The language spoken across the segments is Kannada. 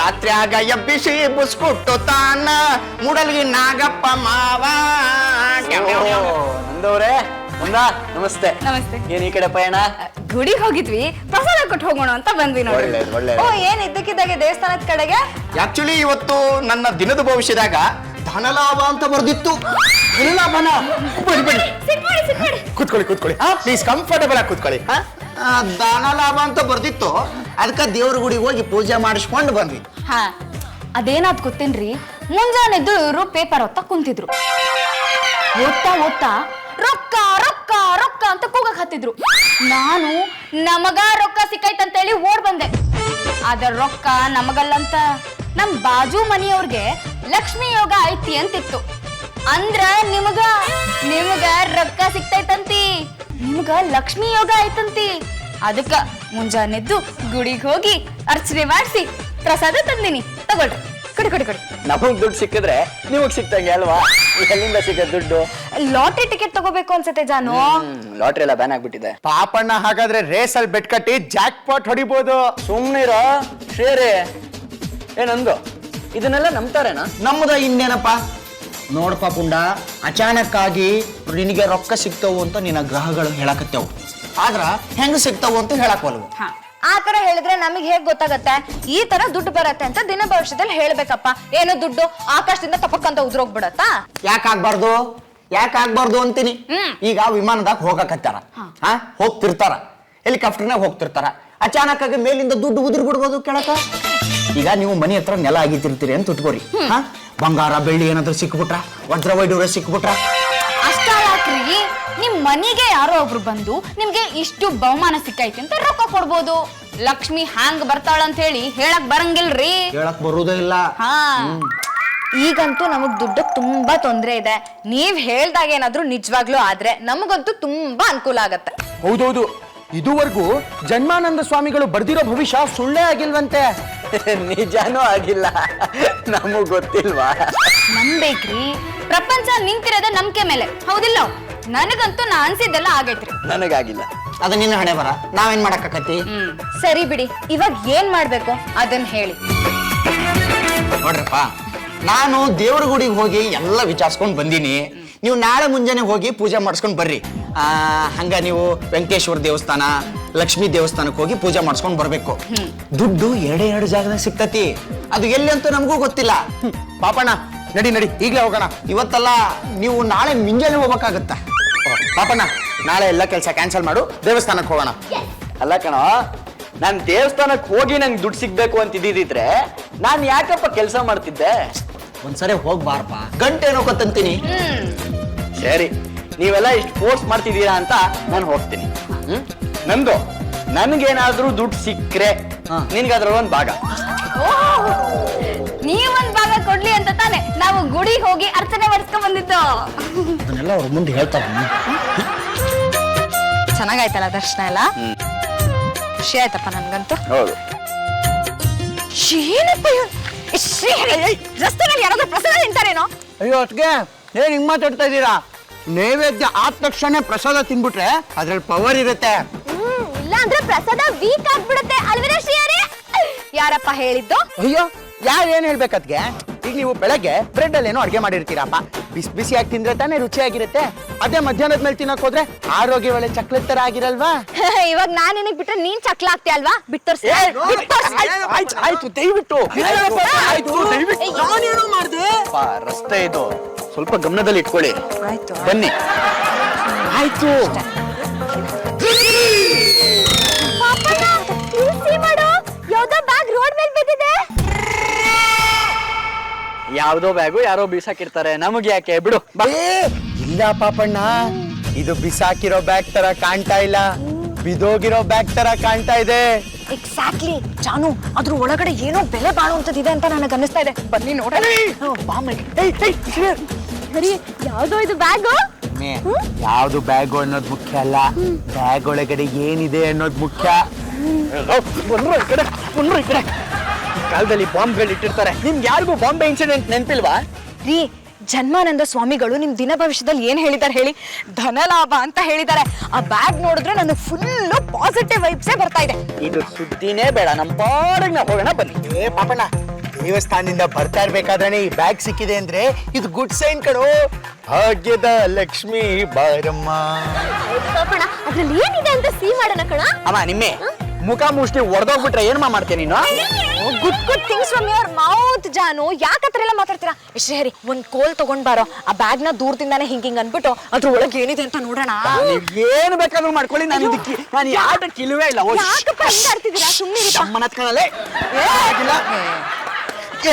ರಾತ್ರಿಯಾಗ ಎಬ್ಬಿಸಿ ಬುಸ್ಕೊಟ್ಟು ತಾನ ಮೂಡಲ್ಗಿ ನಾಗಪ್ಪ ಮಾವ. ನಂದವ್ರೆ ನಮಸ್ತೆ. ನಮಸ್ತೆ. ಏನ್ ಈ ಕಡೆ ಪಯಣ? ಗುಡಿ ಹೋಗಿದ್ವಿ, ಪ್ರಸಾದ ಕೊಟ್ಟು ಹೋಗೋಣ ಅಂತ ಬಂದ್ವಿ ನೋಡಿ. ಒಳ್ಳೆ. ಏನ್ ಇದ್ದಕ್ಕಿದ್ದಾಗೆ ದೇವಸ್ಥಾನದ ಕಡೆಗೆ? ಆಕ್ಚುಲಿ ಇವತ್ತು ನನ್ನ ದಿನದ ಭವಿಷ್ಯದಾಗ ಧನಲಾಭ ಅಂತ ಬರ್ದಿತ್ತು. ಧನಲಾಭನ ಬನ್ನಿ ಕೂತ್ಕೊಳ್ಳಿ ಪ್ಲೀಸ್ ಕಂಫರ್ಟಬಲ್ ಆಗಿ ಕೂತ್ಕೊಳ್ಳಿ. ಧನಲಾಭ ಅಂತ ಬರ್ದಿತ್ತು, ಅದಕ್ಕೆ ದೇವ್ರ ಗುಡಿಗೆ ಹೋಗಿ ಪೂಜೆ ಮಾಡಿಸ್ಕೊಂಡು ಬಂದ್ವಿ. ಹಾ, ಅದೇನಾದ್ ಗೊತ್ತೇನ್ರಿ, ಮುಂಜಾನೆದ್ದು ಇವರು ಪೇಪರ್ ಓದ್ತಾ ಕುಂತಿದ್ರು. ಓದ್ತಾ ರೊಕ್ಕ ರೊಕ್ಕ ರೊಕ್ಕ ಅಂತ ಕೂಗಕ್ ಹತ್ತಿದ್ರು. ನಾನು ನಮಗ ರೊಕ್ಕ ಸಿಕ್ಕೈತಂತೇಳಿ ಓಡ್ ಬಂದೆ. ಅದ ರೊಕ್ಕ ನಮಗಲ್ಲಂತ ನಮ್ ಬಾಜು ಮನಿಯವ್ರಿಗೆ ಲಕ್ಷ್ಮಿ ಯೋಗ ಐತಿ ಅಂತಿತ್ತು. ಅಂದ್ರ ನಿಮಗ ರೊಕ್ಕ ಸಿಕ್ತೈತಂತಿ, ನಿಮಗ ಲಕ್ಷ್ಮಿ ಯೋಗ ಐತಂತಿ. ಅದಕ್ಕ ಮುಂಜಾನೆದ್ದು ಗುಡಿಗೆ ಹೋಗಿ ಅರ್ಚನೆ ಮಾಡಿಸಿ ಪ್ರಸಾದ ತಂದಿನಿ, ತಗೊಳ್ರಿ. ಕಡಿ. ನಮಗ್ ದುಡ್ಡು ಸಿಕ್ಕಿದ್ರೆ ನಿಮಗ್ ಸಿಕ್ತಂಗೆ ಅಲ್ವಾ? ಎಲ್ಲಿಂದ ಸಿಕ್ಕ ದುಡ್ಡು? ಲಾಟ್ರಿ ಟಿಕೆಟ್ ತಗೋಬೇಕು ಅನ್ಸತ್ತೆ ಜಾನು. ಲಾಟ್ರಿ ಎಲ್ಲ ಬ್ಯಾನ್ ಆಗ್ಬಿಟ್ಟಿದೆ. ಪಾಪಣ್ಣ ಹಾಗಾದ್ರೆ ರೇಸ್ ಅಲ್ಲಿ ಬೆಟ್ ಕಟ್ಟಿ ಜಾಕ್ ಪಾಟ್ ಹೊಡಿಬಹುದು. ಸುಮ್ನಿರೋ ಶ್ರೇರೆ. ಏನಂದು ಇದನ್ನೆಲ್ಲ ನಂಬ್ತಾರೇನಾ? ನಮ್ಮದ ಇನ್ನೇನಪ್ಪ ನೋಡಪ್ಪ ಪುಂಡ, ಅಚಾನಕ್ ಆಗಿ ನಿನಗೆ ರೊಕ್ಕ ಸಿಗ್ತಾವು ಅಂತ ನಿನ್ನ ಗ್ರಹಗಳು ಹೇಳಕತ್ತೇವು, ಆದ್ರ ಹೆಂಗ್ ಸಿಗ್ತಾವು ಅಂತ ಹೇಳಕ್ವಲ್ವು. ಆ ತರ ಹೇಳಿದ್ರೆ ನಮಗೆ ಹೇಗ್ ಗೊತ್ತಾಗತ್ತೆ ಈ ತರ ದುಡ್ಡು ಬರತ್ತೆ ಅಂತ? ದಿನ ಭವಿಷ್ಯದಲ್ಲಿ ಹೇಳ್ಬೇಕಪ್ಪ. ಏನೋ ದುಡ್ಡು ಆಕಾಶದಿಂದ ತಪಕ್ಕಂತ ಉದ್ರೋಗ್ಬಿಡತ್ತಾ? ಯಾಕಾಗ್ಬಾರ್ದು ಅಂತೀನಿ. ಈಗ ವಿಮಾನದಾಗ ಹೋಗಕತ್ತಾರ, ಹೋಗ್ತಿರ್ತಾರ, ಹೆಲಿಕಾಪ್ಟರ್ನಾಗ ಹೋಗ್ತಿರ್ತಾರ, ಅಚಾನಕ್ ಆಗಿ ಮೇಲಿಂದ ದುಡ್ಡು ಉದುರ್ ಬಿಡ್ಬೋದು ಕೆಳಕ. ಈಗ ನೀವು ಮನೆ ಹತ್ರ ನೆಲ ಆಗಿತಿರ್ತೀರಿ ಅಂತ ಇಟ್ಕೋರಿ. ಬಂಗಾರ ಬೆಳ್ಳಿ ಏನಾದ್ರು ಸಿಕ್ಬಿಟ್ರ, ವಜ್ರ ವೈಡೂರ ಸಿಕ್ಬಿಟ್ರ, ಅಷ್ಟ ಯಾಕ್ರಿ, ನಿಮ್ ಮನೆಗೆ ಯಾರೋ ಒಬ್ರು ಬಂದು ನಿಮ್ಗೆ ಇಷ್ಟು ಬಹುಮಾನ ಸಿಕ್ಕೈತಿ ಅಂತ ರೊಕ್ಕ ಕೊಡ್ಬೋದು. ಲಕ್ಷ್ಮಿ ಹ್ಯಾಂಗ್ ಬರ್ತಾಳ ಅಂತ ಹೇಳಿ ಹೇಳಕ್ ಬರಂಗಿಲ್ರಿ. ಹೇಳಕ್ ಬರುವುದೇ ಇಲ್ಲ. ಈಗಂತೂ ನಮಗ್ ದುಡ್ಡು ತುಂಬಾ ತೊಂದ್ರೆ ಇದೆ. ನೀವ್ ಹೇಳ್ದಾಗ ಏನಾದ್ರು ನಿಜವಾಗ್ಲೂ ಆದ್ರೆ ನಮಗಂತೂ ತುಂಬಾ ಅನುಕೂಲ ಆಗತ್ತೆ. ಹೌದೌದು, ಇದುವರೆಗೂ ಜನ್ಮಾನಂದ ಸ್ವಾಮಿಗಳು ಬರ್ದಿರೋ ಭವಿಷ್ಯ ಸುಳ್ಳೇ ಆಗಿಲ್ವಂತೆ. ನಿಜಾನೂ ಆಗಿಲ್ಲ, ನಮಗ್ ಗೊತ್ತಿಲ್ವಾ? ನಂಬೇಕ್ರಿ, ಪ್ರಪಂಚ ನಿಂತಿರೋದ ನಂಬಿಕೆ ಮೇಲೆ, ಹೌದಿಲ್ಲ? ನನಗಂತೂ ನಾ ಅನ್ಸಿದ್ದೆಲ್ಲ ಆಗೈತ್ರಿ. ನನಗಾಗಿಲ್ಲ. ಅದು ನಿನ್ನ ಹಣೆ ಬರ, ನಾವೇನ್ ಮಾಡಕತ್ತಿ? ಸರಿ ಬಿಡಿ, ಇವಾಗ ಏನ್ ಮಾಡ್ಬೇಕು ಅದನ್ನ ಹೇಳಿ. ನೋಡ್ರಪ್ಪ, ನಾನು ದೇವ್ರ ಗುಡಿಗೆ ಹೋಗಿ ಎಲ್ಲ ವಿಚಾರಿಸ್ಕೊಂಡ್ ಬಂದೀನಿ. ನೀವು ನಾಳೆ ಮುಂಜಾನೆ ಹೋಗಿ ಪೂಜೆ ಮಾಡಿಸ್ಕೊಂಡ್ ಬರ್ರಿ. ಹಂಗ ನೀವು ವೆಂಕಟೇಶ್ವರ ದೇವಸ್ಥಾನ, ಲಕ್ಷ್ಮೀ ದೇವಸ್ಥಾನಕ್ಕೆ ಹೋಗಿ ಪೂಜೆ ಮಾಡಿಸ್ಕೊಂಡ್ ಬರ್ಬೇಕು. ದುಡ್ಡು ಎರಡು ಜಾಗದಾಗ ಸಿಕ್ತತಿ, ಅದು ಎಲ್ಲಿ ಅಂತ ನಮಗೂ ಗೊತ್ತಿಲ್ಲ. ಪಾಪಣ್ಣ ನಡಿ ಈಗ್ಲೇ ಹೋಗೋಣ. ಇವತ್ತಲ್ಲ, ನೀವು ನಾಳೆ ಮುಂಜಾನೆ ಹೋಗ್ಬೇಕಾಗತ್ತ. ಪಾಪಣ್ಣ, ನಾಳೆ ಎಲ್ಲ ಕೆಲಸ ಕ್ಯಾನ್ಸಲ್ ಮಾಡು, ದೇವಸ್ಥಾನಕ್ಕೆ ಹೋಗೋಣ. ಅಲ್ಲ ಕಣೋ, ನಾನ್ ದೇವಸ್ಥಾನಕ್ಕೆ ಹೋಗಿ ನಂಗೆ ದುಡ್ಡು ಸಿಗ್ಬೇಕು ಅಂತ ಇದ್ದಿದ್ರೆ ನಾನ್ ಯಾಕಪ್ಪ ಕೆಲಸ ಮಾಡ್ತಿದ್ದೆ? ಒಂದ್ಸರಿ ಹೋಗ್ಬಾರಪ್ಪ, ಗಂಟೆ ಏನೋಕಂತೀನಿ. ಸರಿ, ನೀವೆಲ್ಲ ಇಷ್ಟು ಫೋರ್ಸ್ ಮಾಡ್ತಿದ್ದೀರಾ ಅಂತ ನಾನು ಹೋಗ್ತೀನಿ. ನಂದು ನನ್ಗೇನಾದ್ರೂ ದುಡ್ಡು ಸಿಕ್ಕ್ರೆ ನಿನ್ಗಾದ್ರಲ್ಲಿ ಒಂದ್ ಭಾಗ. ನೀವೊಂದ್ ಭಾಗ ಕೊಡ್ಲಿ ಅಂತ ತಾನೆ ನಾವು ಗುಡಿಗೆ ಹೋಗಿ ಅರ್ಚನೆ ಮಾಡಿಸ್ಕೊಂಡ್ ಬಂದಿದ್ದು. ಅದನ್ನೆಲ್ಲ ಅವ್ರ ಮುಂದೆ ಹೇಳ್ತಾರೆ. ಚೆನ್ನಾಗಾಯ್ತಲ್ಲ ದರ್ಶನ ಎಲ್ಲ? ಖುಷಿ ಆಯ್ತಪ್ಪ ನನ್ಗಂತೂ. ಹೌದು. ಏನಪ್ಪ ರಸ್ತೆನಲ್ಲಿ ಯಾರಾದ್ರೂ ಪ್ರಸಾದ ತಿಂತಾರೇನೋ? ಅಯ್ಯೋ ಅಟ್ಗೆ, ಏನ್ ಹಿಂಗ್ ಮಾತಾಡ್ತಾ ಇದ್ದೀರಾ? ನೈವೇದ್ಯ ಆದ ತಕ್ಷಣ ಪ್ರಸಾದ ತಿನ್ಬಿಟ್ರೆ ಅದ್ರಲ್ಲಿ ಪವರ್ ಇರುತ್ತೆ. ಇಲ್ಲ ಅಂದ್ರೆ ಪ್ರಸಾದ ವೀಕ್ ಆಗ್ಬಿಡುತ್ತೆ ಅಲ್ವೇನಾ ಶ್ರೀಯರೇ? ಯಾರಪ್ಪ ಹೇಳಿದ್ದು? ಅಯ್ಯೋ, ಯಾರು ಏನ್ ಹೇಳ್ಬೇಕದ್ಗೆ? ಈಗ ನೀವು ಬೆಳಗ್ಗೆ ಬ್ರೆಡ್ ಅಲ್ಲಿ ಏನೋ ಅಡ್ಗೆ ಮಾಡಿರ್ತೀರಪ್ಪ, ಬಿಸಿಯಾಗಿ ತಿಂದ್ರೆ ತಾನೇ ರುಚಿಯಾಗಿರುತ್ತೆ. ಅದೇ ಮಧ್ಯಾಹ್ನದ ಮೇಲೆ ತಿನ್ನಕ್ ಹೋದ್ರೆ ಆರೋಗ್ಯ ಒಳ್ಳೆ ಚಕ್ಲೆಟ್ ತರ ಆಗಿರಲ್ವಾ? ಇವಾಗ ನಾನ್ ನಿನಗ್ ಬಿಟ್ರೆ ನೀನ್ ಚಕ್ಲ ಆಗ್ತೀಯ ಅಲ್ವಾ? ಬಿಟ್ಟೋರ್ಸಿ. ಆಯ್ತು, ದಯವಿಟ್ಟು ನಾನೇನು ಮಾಡ್ದೆ? ರಸ್ತೆ ಇದು, ಸ್ವಲ್ಪ ಗಮನದಲ್ಲಿ ಇಟ್ಕೊಳ್ಳಿ. ಬನ್ನಿ. ಆಯ್ತು. ಯಾವ್ದೋ ಬ್ಯಾಗ್ ರೋಡ್ ಮೇಲೆ ಬಿದ್ದಿದೆ. ಯಾವ್ದೋ ಬ್ಯಾಗು ಯಾರೋ ಬೀಸಾಕಿರ್ತಾರೆ, ನಮಗೆ ಯಾಕೆ ಬಿಡು. ಇಲ್ಲ ಪಾಪಣ್ಣ, ಇದು ಬಿಸಾಕಿರೋ ಬ್ಯಾಗ್ ತರ ಕಾಣ್ತಾ ಇಲ್ಲ, ಬಿದೋಗಿರೋ ಬ್ಯಾಗ್ ತರ ಕಾಣ್ತಾ ಇದೆ. ಎಕ್ಸಾಕ್ಟ್ಲಿ ಜಾನು, ಅದ್ರ ಒಳಗಡೆ ಏನೋ ಬೆಲೆ ಬಾಳುವಂತದಿದೆ ಅಂತ ನನಗೆ ಅನ್ನಿಸ್ತಾ ಇದೆ. ಬನ್ನಿ ನೋಡೋಣ. ಸರಿ, ಯಾವ್ದೋ ಇದು ಬ್ಯಾಗು? ಯಾವ್ದು ಬ್ಯಾಗು ಅನ್ನೋದು ಮುಖ್ಯ ಅಲ್ಲ, ಬ್ಯಾಗ್ ಒಳಗಡೆ ಏನಿದೆ ಅನ್ನೋದು ಮುಖ್ಯ. ಈ ಕಡೆ ಕಾಲದಲ್ಲಿ ಬಾಂಬ್ಗಳು ಇಟ್ಟಿರ್ತಾರೆ. ನಿಮ್ಗೆ ಯಾರಿಗೂ ಬಾಂಬೆ ಇನ್ಸಿಡೆಂಟ್ ನೆನಪಿಲ್ವಾ? ರೀ, ಜನ್ಮಾನಂದ ಸ್ವಾಮಿಗಳು ನಿಮ್ ದಿನ ಭವಿಷ್ಯದಲ್ಲಿ ಏನ್ ಹೇಳಿದಾರೆ ಹೇಳಿ? ಧನಲಾಭ ಅಂತ ಹೇಳಿದ್ದಾರೆ. ಆ ಬ್ಯಾಗ್ ನೋಡಿದ್ರೆ ನನಗೆ ಫುಲ್ ಪಾಸಿಟಿವ್ ವೈಬ್ಸೇ ಬರ್ತಾ ಇದೆ. ಇದು ಸುದ್ದಿನೇ ಬೇಡ, ನಮ್ಮ ಪಾಡಿಗೆ ನಾವು ಹೋಗೋಣ. ಬನ್ನಿ. ಪಾಪಣ್ಣ, ದೇವಸ್ಥಾನದಿಂದ ಬರ್ತಾ ಇರ್ಬೇಕಾದ್ರೆ ಈ ಬ್ಯಾಗ್ ಸಿಕ್ಕಿದೆ ಅಂದ್ರೆ ಇದು ಗುಡ್ ಸೈನ್ ಕಣೋ. ಭಾಗ್ಯದ ಲಕ್ಷ್ಮಿ ಬಾರಮ್ಮ. ಪಾಪಣ ಅದ್ರಲ್ಲಿ ಏನಿದೆ ಅಂತ ಸಿಹಿ ಮಾಡೋಣ ಕಣ. ಅಮ್ಮ ನಿಮ್ಮೆ ಮುಖ ಮುಷ್ಟಿ ಒಡೆದೋಗ್ಬಿಟ್ರೆ ಏನ್ಮಾ ಮಾಡ್ತೀಯ ನೀನು? Good good things from your mouth ಜಾನು. ಯಾಕತ್ರ ಎಲ್ಲ ಮಾತಾಡ್ತೀರಾ? ಶ್ರೀಹರಿ ಒಂದ್ ಕೋಲ್ ತಗೊಂಡ್ ಬಾರೋ, ಆ ಬ್ಯಾಗ್ ನ ದೂರದಿಂದಾನೆ ಹಿಂಗಿಂಗ್ ಅನ್ಬಿಟ್ಟು ಅದ್ರ ಒಳಗೆ ಏನಿದೆ ಅಂತ ನೋಡೋಣ. ಏನು ಬೇಕಾದ್ರೂ ಮಾಡ್ಕೊಳ್ಳಿ, ನಾನು ಇದಕ್ಕೆ ನಾನು ಯಾಟ ಕಿಲುವೇ ಇಲ್ಲ. ಯಾಕಪ್ಪ ಹಿಂಗ್ ಆಡ್ತಿದ್ದೀರಾ? ಸುಮ್ಮನೆ ನಮ್ಮನತ್ಕನಲ್ಲೇ ಆಗಿಲ್ಲ,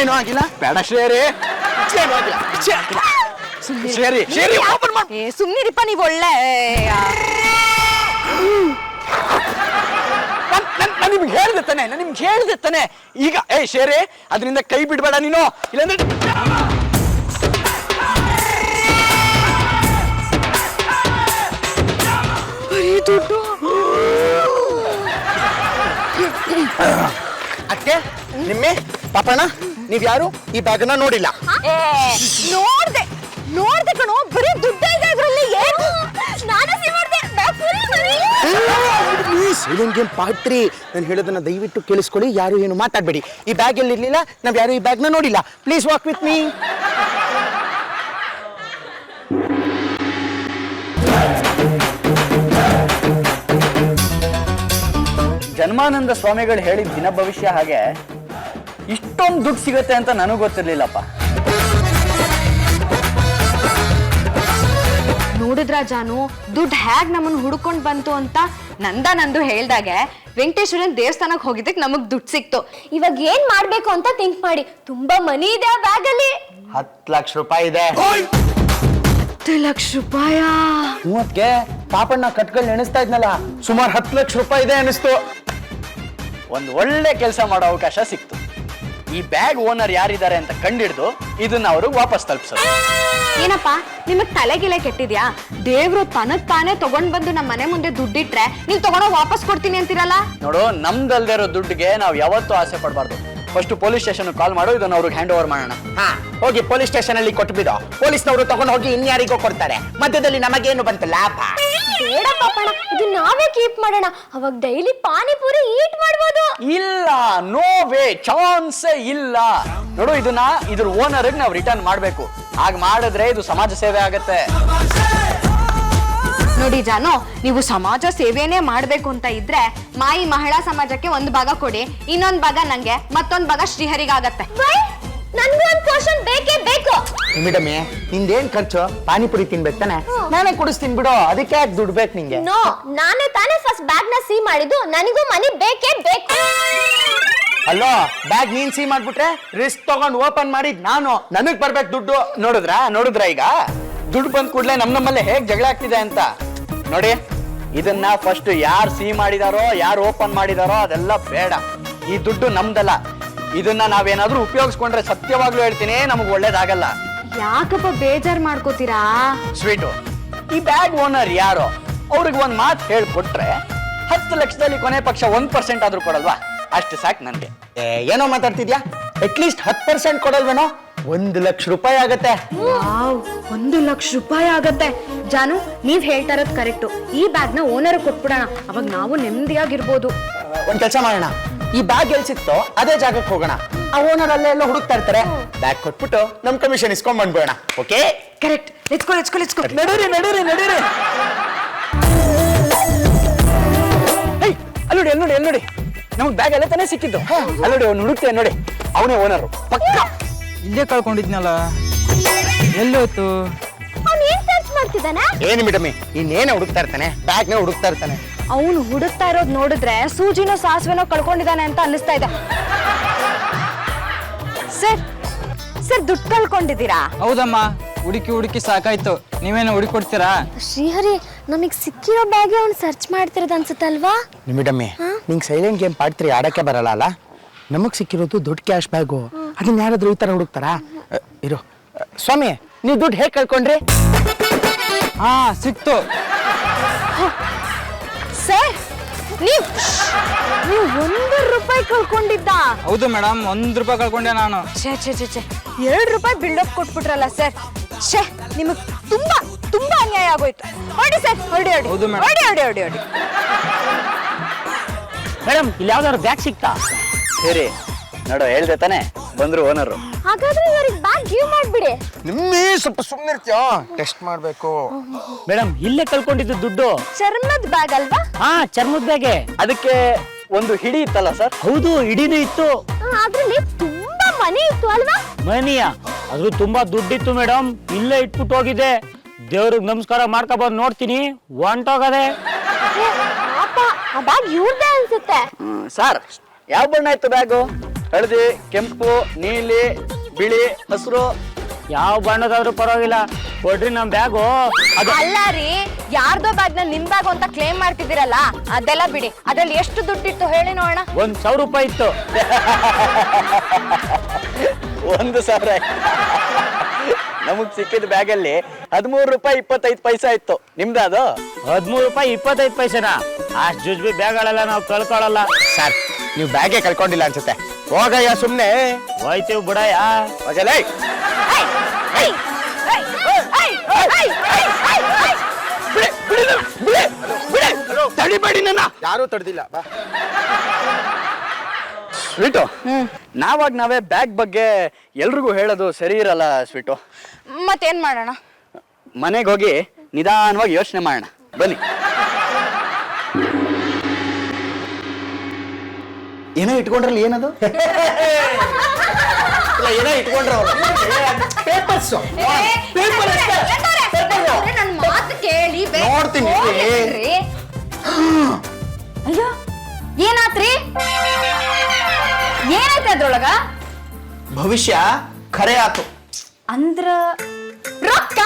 ಏನೂ ಆಗಿಲ್ಲ. ಬೇಡ ಶ್ರೇಯರಿ, ಏನೂ ಆಗಿಲ್ಲ. ಶ್ರೇಯರಿ ಶ್ರೇಯರಿ ಓಪನ್ ಮಾಡಿ. ಸುಮ್ನಿರಿಪ್ಪ ನೀವು ಒಳ್ಳೆ. ನಾನು ನಿಮ್ಗೆ ಹೇಳ್ದೆ ತಾನೆ ಈಗ. ಶೇರೆ ಅದರಿಂದ ಕೈ ಬಿಡ್ಬೇಡ ನೀನು, ಇಲ್ಲಾಂದ್ರೆ ಅಕ್ಕೆ ನಿಮ್ಮೆ ಪಾಪಣ್ಣ ನೀವ್ ಯಾರು ಈ ಬ್ಯಾಗನ್ನ ನೋಡಿಲ್ಲ? ನೋಡ್ದೆ ಕಣೋ, ಬರೀ ದುಡ್ಡ ಇದೆ ಅದ್ರಲ್ಲಿ. ಏನು ನಾನು ಸಿ ಮಾಡ್ದೆ, ಬ್ಯಾಗ್ ಫುಲ್ ಬರೀ. Silent game pottery. ನಾನು ಹೇಳೋದನ್ನ ದಯವಿಟ್ಟು ಕೇಳಿಸ್ಕೊಳ್ಳಿ, ಯಾರು ಏನು ಮಾತಾಡ್ಬೇಡಿ. ಈ ಬ್ಯಾಗ್ ಎಲ್ಲಿ ಇರ್ಲಿಲ್ಲ, ನಾವ್ ಯಾರು ಈ ಬ್ಯಾಗ್ನ ನೋಡಿಲ್ಲ. Please walk with me. Janmananda ಸ್ವಾಮಿಗಳು ಹೇಳಿದ ದಿನ ಭವಿಷ್ಯ ಹಾಗೆ ಇಷ್ಟೊಂದು ದುಡ್ಡು ಸಿಗತ್ತೆ ಅಂತ ನನಗೆ ಗೊತ್ತಿರ್ಲಿಲ್ಲಪ್ಪ. ನೋಡಿದ್ರ ಜಾನು, ದುಡ್ಡು ಹ್ಯಾಗ್ ನಮ್ಮನ್ನ ಹುಡ್ಕೊಂಡ್ ಬಂತು ಅಂತ ನಂದು ಹೇಳ್ದಾಗೆ ವೆಂಕಟೇಶ್ವರನ್ ದೇವಸ್ಥಾನಕ್ಕೆ ಹೋಗಿದ್ದಕ್ಕೆ ನಮಗ್ ದುಡ್ಡು ಸಿಕ್ತು. ಇವಾಗ ಏನ್ ಮಾಡ್ಬೇಕು ಅಂತ ಥಿಂಕ್ ಮಾಡಿ. ತುಂಬಾ ಮನಿ ಇದೆ ಆ ಬ್ಯಾಗ್ ಅಲ್ಲಿ. 10 ಲಕ್ಷ ರೂಪಾಯಿ ಇದೆ. 10 ಲಕ್ಷ ರೂಪಾಯ? ಮೂವತ್ಗೆ ಪಾಪಣ್ಣ ಕಟ್ಗಳು ನೆನೆಸ್ತಾ ಇದ್ನಲ್ಲ, ಸುಮಾರು 10 ಲಕ್ಷ ರೂಪಾಯಿ ಇದೆ ಅನಿಸ್ತು. ಒಂದು ಒಳ್ಳೆ ಕೆಲಸ ಮಾಡೋ ಅವಕಾಶ ಸಿಕ್ತು. ಈ ಬ್ಯಾಗ್ ಓನರ್ ಯಾರಿದ್ದಾರೆ ಅಂತ ಕಂಡಿಡ್ದು ಇದನ್ನ ಅವ್ರಿಗೆ ವಾಪಸ್ ತಲುಪಿಸೋದು. ಏನಪ್ಪಾ ನಿಮಗ್ ತಲೆಗಿಲೆ ಕೆಟ್ಟಿದ್ಯಾ? ದೇವ್ರು ತನಗ್ ತಾನೇ ತಗೊಂಡ್ ಬಂದು ನಮ್ಮ ಮನೆ ಮುಂದೆ ದುಡ್ಡಿಟ್ರೆ ನೀವ್ ತಗೊಂಡೋ ವಾಪಸ್ ಕೊಡ್ತೀನಿ ಅಂತೀರಲ್ಲ? ನೋಡು, ನಮ್ದಲ್ದೇ ಇರೋ ದುಡ್ಡಿಗೆ ನಾವು ಯಾವತ್ತೂ ಆಸೆ ಪಡಬಾರ್ದು. ಫಸ್ಟ್ ಪೊಲೀಸ್ ಸ್ಟೇಷನ್ ಕಾಲ್ ಮಾಡು, ಇದನ್ನ ಅವ್ರಿಗೆ ಹ್ಯಾಂಡ್ ಓವರ್ ಮಾಡೋಣ. ಹಾ, ಹೋಗಿ ಪೊಲೀಸ್ ಸ್ಟೇಷನ್ ಅಲ್ಲಿ ಕೊಟ್ಟು ಬಿಡು. ಪೊಲೀಸ್ನವರು ತಗೊಂಡು ಹೋಗಿ ಇನ್ಯಾರಿಗೋ ಕೊಡ್ತಾರೆ. ಮಧ್ಯದಲ್ಲಿ ನಮಗೇನು ಬಂತು ಲಾಭ? ಬೇಡ ಪಾಪಣ, ಇದು ನಾವೇ ಕೀಪ್ ಮಾಡೋಣ. ಅವಾಗ ಡೈಲಿ ಪಾನಿಪುರಿ ಈಟ್ ಮಾಡ್ಬೋದು. ಇಲ್ಲ, ನೋ ವೇ, ಚಾನ್ಸೇ ಇಲ್ಲ. ನೋಡು, ಇದನ್ನ ಇದ್ರ ಓನರ್ಗೆ ನಾವು ರಿಟರ್ನ್ ಮಾಡ್ಬೇಕು. ಹಾಗೆ ಮಾಡಿದ್ರೆ ಇದು ಸಮಾಜ ಸೇವೆ ಆಗತ್ತೆ. ನೋಡಿ ಜಾನು, ನೀವು ಸಮಾಜ ಸೇವೆನೇ ಮಾಡ್ಬೇಕು ಅಂತ ಇದ್ರೆ ಮಾಯಿ ಮಹಿಳಾ ಸಮಾಜಕ್ಕೆ 1 ಭಾಗ ಕೊಡಿ, ಇನ್ನೊಂದ್ ಭಾಗ ನಂಗೆ, ಮತ್ತೊಂದ್ ಭಾಗ ಶ್ರೀಹರಿಗಾಗತ್ತೆ. ನನ್ಗೂ ಒಂದು ಪೋರ್ಷನ್ ಬೇಕೇ ಬೇಕು. ಮೇಡಮೇ, ನಿಂದೇನ್ ಖರ್ಚು? ಪಾನಿಪುರಿ ತಿನ್ಬೇಕು ತಾನೆ, ನಾನೇ ಕುಡಿಸ್ತೀನಿ ಬಿಡು. ಅದಕ್ಕೆ ಯಾಕೆ ದುಡ್ಡು ಬೇಕು ನಿಂಗೆ? ನೋ, ನಾನೇ ತಾನೇ ಫಸ್ಟ್ ಬ್ಯಾಗ್ ನ ಸಿ ಮಾಡಿದ್ದು. ನನಗೂ ಮನಿ ಬೇಕೇ ಬೇಕು. ಅಲ್ಲೋ, ಬ್ಯಾಗ್ ನೀನ್ ಸಿ ಮಾಡ್ಬಿಟ್ರೆ ರಿಸ್ಕ್ ತಗೊಂಡ್ ಓಪನ್ ಮಾಡಿದ್ ನಾನು, ನನಗ್ ಬರ್ಬೇಕು ದುಡ್ಡು. ನೋಡಿದ್ರ ಈಗ ದುಡ್ಡು ಬಂದ್ ಕೂಡ್ಲೆ ನಮ್ಮಲ್ಲೇ ಹೇಗ್ ಜಗಳ ಆಗ್ತಿದೆ ಅಂತ ನೋಡಿ. ಇದನ್ನ ಫಸ್ಟ್ ಯಾರು ಸಿ ಮಾಡಿದಾರೋ, ಯಾರು ಓಪನ್ ಮಾಡಿದಾರೋ ಅದೆಲ್ಲ ಬೇಡ. ಈ ದುಡ್ಡು ನಮ್ದಲ್ಲ. ಇದನ್ನ ನಾವೇನಾದ್ರೂ ಉಪಯೋಗಿಸ್ಕೊಂಡ್ರೆ ಸತ್ಯವಾಗ್ಲೂ ಹೇಳ್ತೀನಿ, ನಮಗ್ ಒಳ್ಳೇದಾಗಲ್ಲ. ಯಾಕಪ್ಪ ಬೇಜಾರ್ ಮಾಡ್ಕೋತೀರಾ? ಸ್ವೀಟು, ಈ ಬ್ಯಾಗ್ ಓನರ್ ಯಾರೋ ಅವ್ರಿಗೆ ಒಂದ್ ಮಾತು ಹೇಳ್ಕೊಟ್ರೆ 10 ಲಕ್ಷದಲ್ಲಿ ಕೊನೆ ಪಕ್ಷ 1% ಆದ್ರೂ ಕೊಡಲ್ವಾ? ಅಷ್ಟು ಸಾಕು ನನ್ಗೆ. ಏನೋ ಮಾತಾಡ್ತಿದ್ಯಾ? ಅಟ್ಲೀಸ್ಟ್ 10% ಕೊಡಲ್ವೇನೋ? 1 ಲಕ್ಷ ರೂಪಾಯಿ ಆಗತ್ತೆ. 1 ಲಕ್ಷ ರೂಪಾಯಿ ಆಗತ್ತೆ. ಜಾನು, ನೀವ್ ಹೇಳ್ತಾ ಇರೋದು ಕರೆಕ್ಟು. ಈ ಬ್ಯಾಗ್ ನ ಓನರ್ ಕೊಟ್ಬಿಡೋಣ, ಅವಾಗ ನಾವು ನೆಮ್ಮದಿಯಾಗಿರ್ಬೋದು. ಒಂದ್ ಕೆಲಸ ಮಾಡೋಣ, ಈ ಬ್ಯಾಗ್ ಎಲ್ಲಿ ಸಿಕ್ತೋ ಅದೇ ಜಾಗಕ್ಕೆ ಹೋಗೋಣ. ಆ ಓನರ್ ಅಲ್ಲೇ ಎಲ್ಲ ಹುಡುಕ್ತಾ ಇರ್ತಾರೆ. ಬ್ಯಾಗ್ ಕೊಟ್ಬಿಟ್ಟು ನಮ್ ಕಮಿಷನ್ ಇಸ್ಕೊಂಡ್ ಬಂದ್ಬಿಡೋಣ. Okay, correct. Let's go. ನಡೀರಿ. ಅಲ್ಲಿ ನೋಡಿ ನಮ್ಗೆ ಬ್ಯಾಗ್ ಎಲ್ಲ ತಾನೇ ಸಿಕ್ಕಿದ್ದು. ಅಲ್ಲಿ ನೋಡಿ, ಅವ್ನು ಹುಡುಕ್ತೇನೆ ನೋಡಿ, ಅವನೇ ಓನರು ಪಕ್ಕ. ಇಲ್ಲೇ ಕಳ್ಕೊಂಡಿದ್ನಲ್ಲ, ಎಲ್ಲೋಯ್ತು? ಅವ್ನು ಏನ್ ಸರ್ಚ್ ಮಾಡ್ತಿದ್ದಾನೆ? ಏನು ಮೇಡಮಿ, ಇನ್ನೇನು ಹುಡುಕ್ತಾ ಇರ್ತಾನೆ? ಬ್ಯಾಗ್ನೇ ಹುಡುಕ್ತಾ ಇರ್ತಾನೆ. ಅವನು ಹುಡುಕ್ತಾ ಇರೋದ್ ನೋಡಿದ್ರೆ ಸೂಜಿನೋ ಸಾಸಿವೆನೋ ಕಳ್ಕೊಂಡಿದ್ದಾನೆ ಅಂತ ಅನ್ನಿಸ್ತಾ ಇದೆ. ಸರ್ ದುಡ್ಡು ಕಳ್ಕೊಂಡಿದ್ದೀರಾ? ಹೌದಮ್ಮ, ಹುಡುಕಿ ಸಾಕಾಯ್ತು. ನೀವೇನು ಹುಡುಕೊಡ್ತೀರಾ? ಶ್ರೀಹರಿ, ನಮಗ್ ಸಿಕ್ಕಿರೋ ಬ್ಯಾಗ್ ಅವ್ನು ಸರ್ಚ್ ಮಾಡ್ತಿರೋದು ಅನ್ಸುತ್ತಲ್ವಾ? ಮೇಡಮಿ, ನಿಂಗೆ ಸೈಲೆಂಟ್ ಗೇಮ್ ಪಾಡ್ತೀರಿ ಆಡಕ್ಕೆ ಬರಲ್ಲ ಅಲ್ಲ? ನಮಗ್ ಸಿಕ್ಕಿರೋದು ದೊಡ್ಡ ಕ್ಯಾಶ್ ಬ್ಯಾಗು. ಅದನ್ನ ಯಾರಾದ್ರೂ ಈ ತರ ಹುಡುಕ್ತಾರಾ? ಇರೋ ಸ್ವಾಮಿ, ನೀವು ದುಡ್ಡು ಹೇಗೆ ಕಳ್ಕೊಂಡ್ರಿ? ಹಾ, ಸಿಕ್ತು. ಸರ್, ನೀವು 1 ರೂಪಾಯಿ ಕಳ್ಕೊಂಡಿದ್ದ? ಹೌದು ಮೇಡಮ್, 1 ರೂಪಾಯಿ ಕಳ್ಕೊಂಡೆ ನಾನು. ಛೇ 2 ರೂಪಾಯಿ ಬಿಲ್ಡಪ್ ಕೊಟ್ಬಿಟ್ರಲ್ಲ ಸರ್. ನಿಮಗ್ ತುಂಬಾ ಅನ್ಯಾಯ ಆಗೋಯ್ತು. ಹೊಡಿ ಸರ್, ಹೊಡಿ. ಹೌದು ಮೇಡಮ್. ಹೊಡಿ. ಮೇಡಮ್, ಇಲ್ಲಿ ಯಾವ್ದಾದ್ರು ಬ್ಯಾಗ್ ಸಿಕ್ತಾ? ಸರಿ ನೋಡು, ಹೇಳ್ದೆ ತಾನೆ, ಬಂದ್ರು ಓನರು. ಹಾಗಾದ್ರೆ ಇವ್ರಿಗೆ ಬ್ಯಾಗ್ ಗಿವ್ ಮಾಡ್ಬಿಡಿ. ನಿಮ್ಮೇ ಸ್ವಲ್ಪ ಸುಮ್ಮನೆ ಇರ್ತೀಯೋ, ಟೆಸ್ಟ್ ಮಾಡಬೇಕು. ಮೇಡಮ್ ಇಲ್ಲೇ ಕಳ್ಕೊಂಡಿದ್ದು ದುಡ್ಡು. ಚರ್ಮದ ಬ್ಯಾಗ್ ಅಲ್ವಾ? ಹಾ, ಚರ್ಮದ ಬ್ಯಾಗೆ. ಅದಕ್ಕೆ ಒಂದು ಹಿಡಿ ಇತ್ತಲ್ಲ ಸರ್? ಹೌದು, ಇಡೀನು ಇತ್ತು. ಅದ್ರಲ್ಲಿ ತುಂಬಾ ಮನಿ ಇತ್ತು ಅಲ್ವಾ? ಮನಿಯ ಅದು ತುಂಬಾ ದುಡ್ಡಿತ್ತು ಮೇಡಮ್. ಇಲ್ಲೇ ಇಟ್ಬಿಟ್ಟು ಹೋಗಿದೆ. ದೇವ್ರಿಗೆ ನಮಸ್ಕಾರ ಮಾಡ್ಕೊಬಂದು ನೋಡ್ತೀನಿ, ಹೊಂಟೋಗದೆ. ಪಾಪ, ಆ ಬ್ಯಾಗ್ ಇವ್ರದೇ ಅನ್ಸುತ್ತೆ. ಸರ್, ಯಾವ ಬಣ್ಣ ಇತ್ತು ಬ್ಯಾಗು? ಹಳದಿ, ಕೆಂಪು, ನೀಲಿ, ಬಿಳಿ, ಹಸಿರು? ಯಾವ ಬಣ್ಣದಾದ್ರೂ ಪರವಾಗಿಲ್ಲ, ಕೊಡ್ರಿ ನಮ್ ಬ್ಯಾಗು. ಅದು ಅಲ್ಲ ರೀ, ಯಾರ್ದೋ ಬ್ಯಾಗ್ ನ ನಿಮ್ ಬ್ಯಾಗ್ ಅಂತ ಕ್ಲೇಮ್ ಮಾಡ್ತಿದ್ದೀರಲ್ಲ, ಅದೆಲ್ಲ ಬಿಡಿ. ಅದ್ರಲ್ಲಿ ಎಷ್ಟು ದುಡ್ಡಿತ್ತು ಹೇಳಿ ನೋಡೋಣ. 1,000 ರೂಪಾಯಿ ಇತ್ತು. 1,000? ನಮಗ್ ಸಿಕ್ಕಿದ ಬ್ಯಾಗಲ್ಲಿ 13 ರೂಪಾಯಿ 25 ಪೈಸಾ ಇತ್ತು. ನಿಮ್ದ ಅದು? 13 ರೂಪಾಯಿ 25 ಪೈಸೆನಾ? ಅಷ್ಟು ಜುಜ್ಬಿ ಬ್ಯಾಗ್ಗಳೆಲ್ಲ ನಾವು ಕಳ್ಕೊಳ್ಳಲ್ಲ. ಸರ್, ನೀವು ಬ್ಯಾಗೇ ಕಳ್ಕೊಂಡಿಲ್ಲ ಅನ್ಸುತ್ತೆ. ಹೋಗಯ್ಯ ಸುಮ್ಮನೆ. ಹೋಯ್ತೀವಿ ಬಿಡಯ್ಯ. ಹೋಗಲೇ. ತಡಿಬೇಡಿ ನನ್ನ. ಯಾರೂ ತಡೆದಿಲ್ಲ. ಬಾ. ಸ್ವೀಟು, ನಾವೇ ಬ್ಯಾಗ್ ಬಗ್ಗೆ ಎಲ್ರಿಗೂ ಹೇಳೋದು ಸರಿ ಇರಲ್ಲ ಸ್ವೀಟು. ಮತ್ತೇನ್ ಮಾಡೋಣ? ಮನೆಗೆ ಹೋಗಿ ನಿಧಾನವಾಗಿ ಯೋಚನೆ ಮಾಡೋಣ ಬನ್ನಿ. ಏನೋ ಇಟ್ಕೊಂಡ್ರಲ್ಲ, ಏನದು? ಏನೋ ಇಟ್ಕೊಂಡ್ರ ಪೇಪರ್ಸ್. ನನ್ ಮಾತು ಕೇಳಿ ನೋಡ್ತೀನಿ. ಅಯ್ಯೋ, ಏನಾತ್ರಿ? ಏನಾಯ್ತು ಅದ್ರೊಳಗ? ಭವಿಷ್ಯ ಖರೆ ಆತು. ಅಂದ್ರ ರೊಕ್ಕ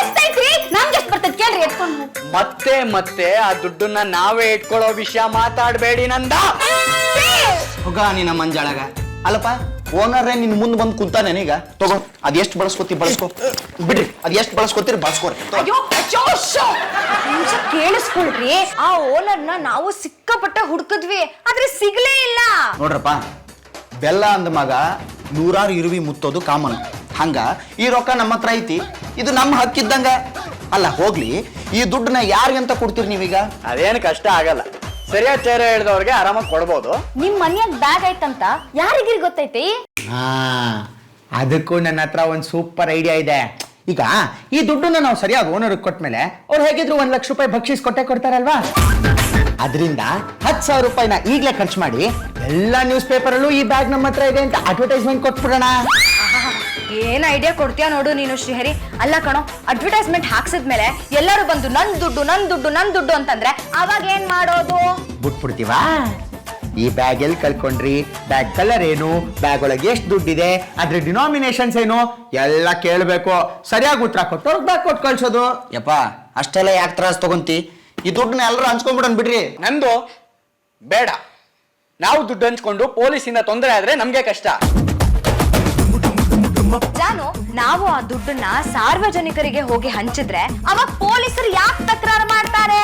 ಎಷ್ಟೈತ್ರಿ? ನಮ್ಗೆ ಎಷ್ಟು ಬರ್ತೈತಿ ಕೇಳ್ರಿ, ಎತ್ಕೊಂಡು. ಮತ್ತೆ ಮತ್ತೆ ಆ ದುಡ್ಡನ್ನ ನಾವೇ ಇಟ್ಕೊಳ್ಳೋ ವಿಷಯ ಮಾತಾಡಬೇಡಿ ನಂದ. ಹೋಗ ನಿನ್ನ ಮಂಜಾಳಗ. ಅಲ್ಲಪ್ಪ, ಓನರೇ ನಿನ್ ಮುಂದ್ ಬಂದ್ ಕುಂತಾನೇನೀಗ. ಈಗ ತಗೋ, ಅದ್ ಎಷ್ಟು ಬಳಸ್ಕೊತಿ ಬಳಸ್ಕೊ, ಬಿಡ್ರಿ. ಅದ್ ಎಷ್ಟು ಬಳಸ್ಕೊತೀರಿ ಬಳಸ್ಕೊರಿ. ಅಯ್ಯೋ, ನಿಮಿಷ ಕೇಳಿಸ್ಕೊಳ್ರಿ. ಆ ಓನರ್ನ ನಾವು ಸಿಕ್ಕಾಪಟ್ಟೆ ಹುಡುಕಿದ್ವಿ, ಆದ್ರೆ ಸಿಗ್ಲೇ ಇಲ್ಲ. ನೋಡ್ರಪ್ಪ, ಬೆಲ್ಲ ಅಂದ ಮಗ 100 ಇರುವಿ ಮುತ್ತೋದು ಕಾಮನ್. ಹಂಗ ಈ ರೊಕ್ಕ ನಮ್ಮ ಹತ್ರ ಐತಿ, ಇದು ನಮ್ಮ ಹಕ್ಕಿದ್ದಂಗ. ಅಲ್ಲ ಹೋಗ್ಲಿ, ಈ ದುಡ್ಡನ್ನ ಯಾರಿಗಂತ ಕೊಡ್ತೀರಿ ನೀವೀಗ? ಅದೇನು ಕಷ್ಟ ಆಗಲ್ಲ. ಸರಿಯಾದ ಚೇರ ಹೇಳಿದವ್ರಿಗೆ ಆರಾಮಾಗಿ ಕೊಡ್ಬೋದು. ನಿಮ್ ಮನ್ಯಾಗ ಬ್ಯಾಗ್ ಐತಂತ ಯಾರಿಗಿರಿ ಗೊತ್ತೈತಿ? ಅದಕ್ಕೂ ನನ್ನ ಹತ್ರ ಒಂದು ಸೂಪರ್ ಐಡಿಯಾ ಇದೆ. ಈಗ ಈ ದುಡ್ಡನ್ನ ನಾವು ಸರಿಯಾಗಿ ಓನರ್ಗೆ ಕೊಟ್ಮೇಲೆ ಅವ್ರು ಹೇಗಿದ್ರು 1 ಲಕ್ಷ ರೂಪಾಯಿ ಬಕ್ಷೀಸ್ ಕೊಡ್ತಾರಲ್ವಾ? ಅದರಿಂದ 10,000 ರೂಪಾಯಿನ ಈಗಲೇ ಖರ್ಚು ಮಾಡಿ ಎಲ್ಲ ನ್ಯೂಸ್ ಪೇಪರಲ್ಲೂ ಈ ಬ್ಯಾಗ್ ನಮ್ಮ ಹತ್ರ ಇದೆ ಅಂತ ಅಡ್ವರ್ಟೈಸ್ಮೆಂಟ್ ಕೊಟ್ಬಿಡೋಣ. ಏನ್ ಐಡಿಯಾ ಕೊಡ್ತೀಯ ನೋಡು ನೀನು ಶ್ರೀಹರಿ. ಅಲ್ಲ ಕಣೋ, ಅಡ್ವರ್ಟೈಸ್ಮೆಂಟ್ ಹಾಕ್ಸಿದ್ಮೇಲೆ ಎಲ್ಲರೂ ಬಂದು ನನ್ ದುಡ್ಡು ಅಂತಂದ್ರೆ ಅವಾಗ ಏನ್ ಮಾಡೋದು? ಬಿಟ್ಬಿಡ್ತೀವಾ? ಈ ಬ್ಯಾಗ್ ಎಲ್ಲಿ ಕಳ್ಕೊಂಡ್ರಿ, ಬ್ಯಾಗ್ ಕಲರ್ ಏನು, ಬ್ಯಾಗ್ ಒಳಗೆ ಎಷ್ಟು ದುಡ್ಡಿದೆ, ಅದ್ರ ಡಿನಾಮಿನೇಷನ್ಸ್ ಏನು ಎಲ್ಲ ಕೇಳಬೇಕು. ಸರಿಯಾಗಿ ಉತ್ತರ ಕೊಟ್ಟು ಬ್ಯಾಗ್ ಕೊಟ್ಟು ಕಳ್ಸೋದು. ಯಪ್ಪ, ಅಷ್ಟೆಲ್ಲ ಯಾಕೆ ತ್ರಾಸ್ ತಗೊಂತಿ? ಈ ದುಡ್ಡನ್ನ ಎಲ್ಲರೂ ಹಂಚ್ಕೊಂಡ್ಬಿಡೋಣ ಬಿಡ್ರಿ. ನಂದು ಬೇಡ. ನಾವು ದುಡ್ಡು ಹಂಚ್ಕೊಂಡು ಪೊಲೀಸಿಂದ ತೊಂದರೆ ಆದ್ರೆ ನಮ್ಗೆ ಕಷ್ಟ. ಜಾನು, ನಾವು ಆ ದುಡ್ಡನ್ನ ಸಾರ್ವಜನಿಕರಿಗೆ ಹೋಗಿ ಹಂಚಿದ್ರೆ ಅವಾಗ ಪೊಲೀಸರು ಯಾಕೆ ತಕರಾರು ಮಾಡ್ತಾರೆ?